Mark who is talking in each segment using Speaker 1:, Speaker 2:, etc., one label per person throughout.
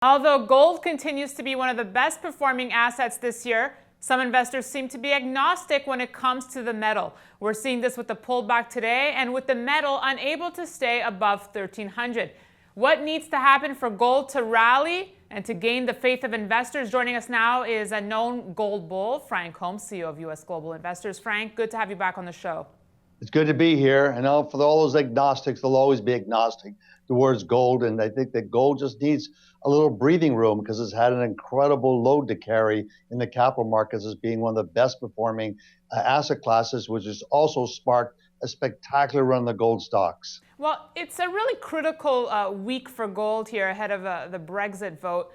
Speaker 1: Although gold continues to be one of the best performing assets this year, some investors seem to be agnostic when it comes to the metal. We're seeing this with the pullback today and with the metal unable to stay above 1,300. What needs to happen for gold to rally and to gain the faith of investors? Joining us now is a known gold bull, Frank Holmes, CEO of U.S. Global Investors. Frank, good to have you back on the show.
Speaker 2: It's good to be here. And now for all those agnostics, they'll always be agnostic towards gold. And I think that gold just needs a little breathing room because it's had an incredible load to carry in the capital markets as being one of the best performing asset classes, which has also sparked a spectacular run in the gold stocks.
Speaker 1: Well, it's a really critical week for gold here ahead of the Brexit vote.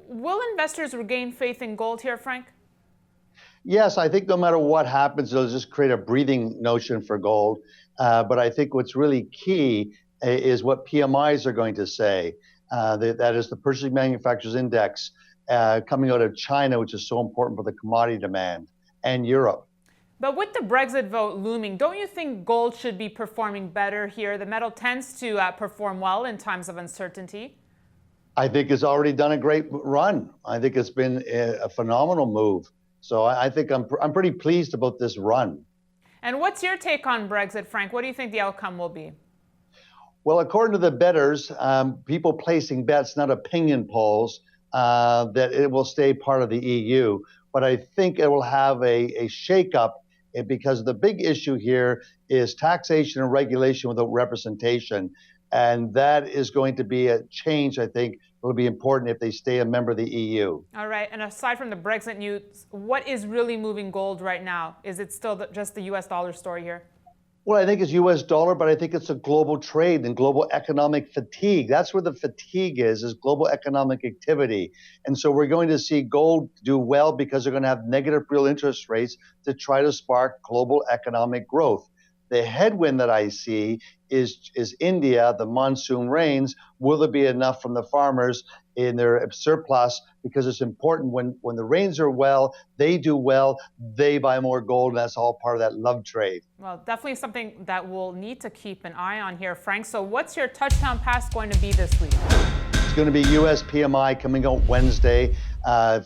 Speaker 1: Will investors regain faith in gold here, Frank?
Speaker 2: Yes, I think no matter what happens, it'll just create a breathing notion for gold. But I think what's really key is what PMIs are going to say. That is the Purchasing Manufacturers Index coming out of China, which is so important for the commodity demand, and Europe.
Speaker 1: But with the Brexit vote looming, don't you think gold should be performing better here? The metal tends to perform well in times of uncertainty.
Speaker 2: I think it's already done a great run. I think it's been a phenomenal move. So I think I'm pretty pleased about this run. And
Speaker 1: what's your take on Brexit, Frank? What do you think the outcome will be?
Speaker 2: Well, according to the bettors, people placing bets, not opinion polls, that it will stay part of the EU. But I think it will have a shakeup because the big issue here is taxation and regulation without representation. And that is going to be a change, I think, will be important if they stay a member of the EU.
Speaker 1: All right. And aside from the Brexit news, what is really moving gold right now? Is it still just the U.S. dollar story here?
Speaker 2: Well, I think it's U.S. dollar, but I think it's a global trade and global economic fatigue. That's where the fatigue is global economic activity. And so we're going to see gold do well because they're going to have negative real interest rates to try to spark global economic growth. The headwind that I see is India, the monsoon rains. Will there be enough from the farmers in their surplus? Because it's important when the rains are well, they do well, they buy more gold, and that's all part of that love trade.
Speaker 1: Well, definitely something that we'll need to keep an eye on here, Frank. So what's your touchdown pass going to be this week?
Speaker 2: It's going to be U.S. PMI coming out Wednesday.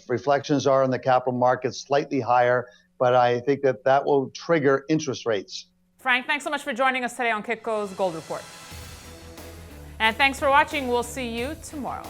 Speaker 2: Reflections are in the capital markets slightly higher, but I think that will trigger interest rates.
Speaker 1: Frank, thanks so much for joining us today on Kitco's Gold Report. And thanks for watching. We'll see you tomorrow.